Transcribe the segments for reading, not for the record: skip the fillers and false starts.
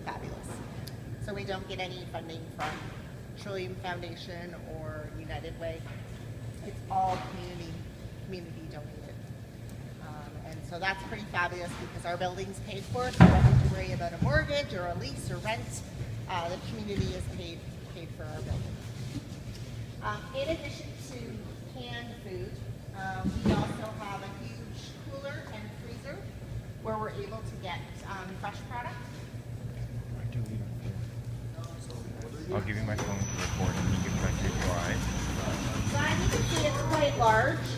fabulous. So we don't get any funding from Trillium Foundation or United Way. It's all community donated. And so that's pretty fabulous because our building's paid for, so we don't have to worry about a mortgage or a lease or rent. The community is paid for our building. In addition to canned food, we also have a huge cooler and freezer where we're able to get fresh product. I'll give you my phone to record and you can press your eyes. So as you can see, it's quite large.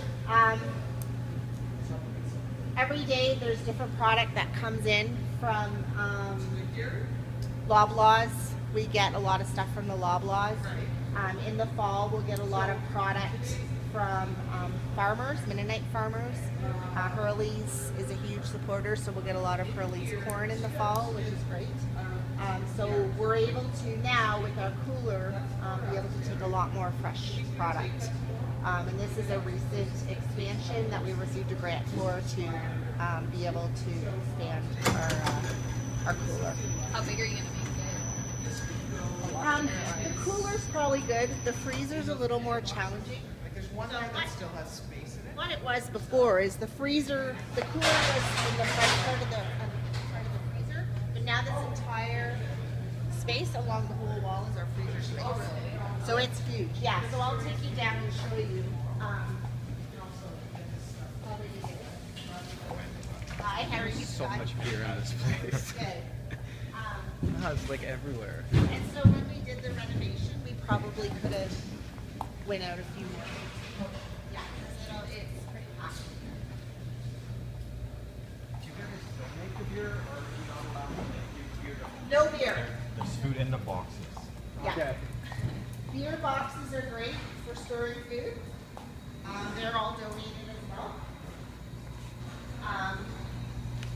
Every day there's different product that comes in from Loblaws. We get a lot of stuff from the Loblaws. In the fall, we'll get a lot of product from farmers, Mennonite farmers. Hurley's is a huge supporter, so we'll get a lot of Hurley's corn in the fall, which is great. So we're able to now, with our cooler, be able to take a lot more fresh product. And this is a recent expansion that we received a grant for to be able to expand our cooler. How big are you going to make it? The cooler's probably good. The freezer's a little more challenging. Like there's one line that still has space in it. What it was before is the freezer, the cooler was in the front part of the freezer, but now this entire space along the whole wall is our freezer space. So it's huge. Yeah, so I'll take you down and show you. Hi, how are you? So much beer in this place. Good. It's like everywhere. And so when we did the renovation, we probably could have went out a few more. Yeah, so it's pretty awesome. Do you guys donate the beer or are you not allowed to make beer? No beer. There's food in the boxes. Yeah. Okay. Beer boxes are great for storing food. They're all donated as well.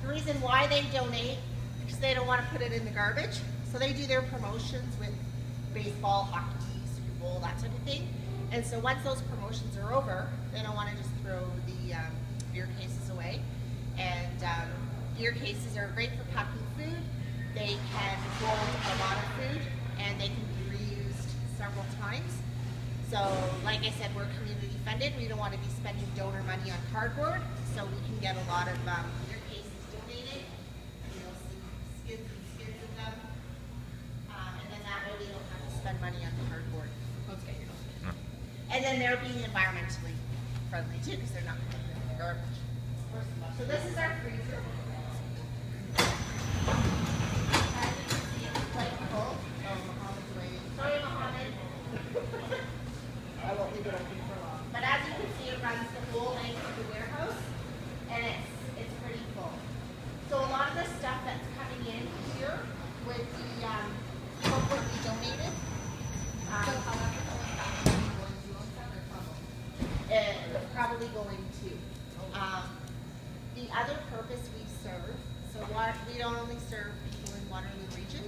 The reason why they donate is they don't want to put it in the garbage. So they do their promotions with baseball, hockey, Super Bowl, that sort of thing. And so once those promotions are over, they don't want to just throw the beer cases away. And beer cases are great for packing food. They can hold a lot of food and they can be reused several times. So like I said, we're community funded. We don't want to be spending donor money on cardboard. So we can get a lot of beer cases donated. You'll see skids and skids of them. And then that way we don't have to spend money on cardboard. Okay. And then they're being environmentally friendly too because they're not putting them in the garbage. So this is our freezer. As you can see, it's quite full. Oh, Mohammed's waiting. Sorry, Mohammed. I won't leave it open for long. But as you can see, it runs the whole length of the warehouse, and it's pretty full. So a lot of the stuff that's coming in here with the what we donated. It's probably going to. The other purpose we serve, so we don't only serve people in Waterloo region.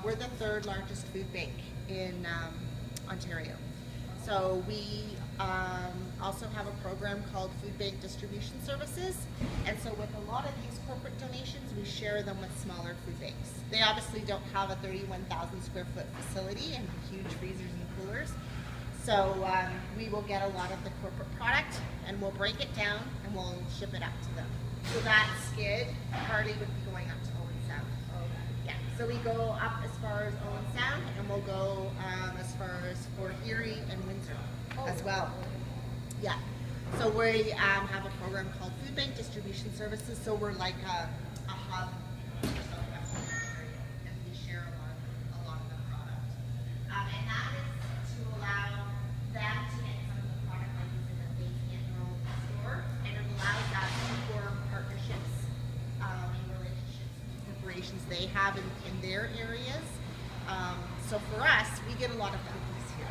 We're the third largest food bank in Ontario. So we also have a program called Food Bank Distribution Services. And so with a lot of these corporate donations, we share them with smaller food banks. They obviously don't have a 31,000 square foot facility and huge freezers and coolers. So we will get a lot of the corporate product and we'll break it down and we'll ship it up to them. So that skid party would be going up to Owen Sound. Yeah, so we go up as far as Owen Sound and we'll go as far as Fort Erie and Windsor as well. Yeah, so we have a program called Food Bank Distribution Services, so we're like a hub for Southwestern Ontario, and we share a lot of the product. And that is to allow them to get some of the product like this that they can't normally store, and it allows us to form partnerships and relationships with corporations they have in their areas. So for us, we get a lot of cookies here.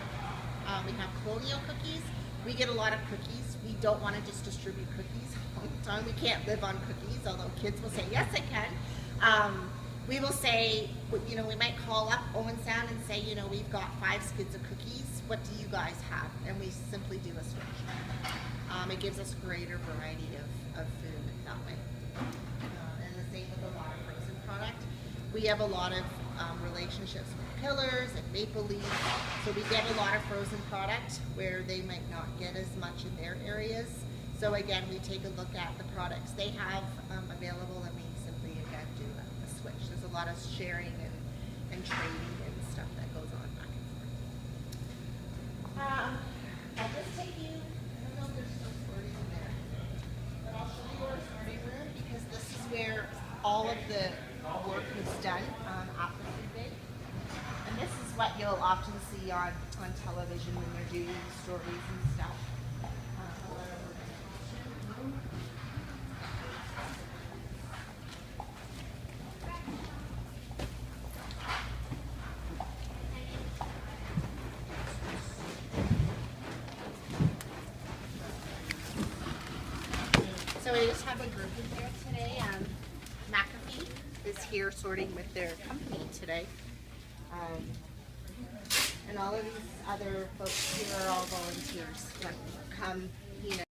We have Colonial cookies. We get a lot of cookies. We don't want to just distribute cookies all the time. We can't live on cookies, although kids will say, yes, I can. We will say, you know, we might call up Owen Sound and say, you know, we've got 5 skids of cookies. What do you guys have? And we simply do a switch. It gives us greater variety of food that way. And the same with a lot of frozen product. we have a lot of relationships with Pillars and Maple Leaf, so we get a lot of frozen product where they might not get as much in their areas. So again, we take a look at the products they have available, and we simply again do a switch. There's a lot of sharing and trading and stuff that goes on back and forth. I'll just take you, I don't know if there's still sorting in there, but I'll show you our sorting room because this is where all of the work is done at the food bank. And this is what you'll often see on television when they're doing stories and stuff. So I just have a group in here today. McAfee is here sorting with their company today. And all of these other folks here are all volunteers that come, you know.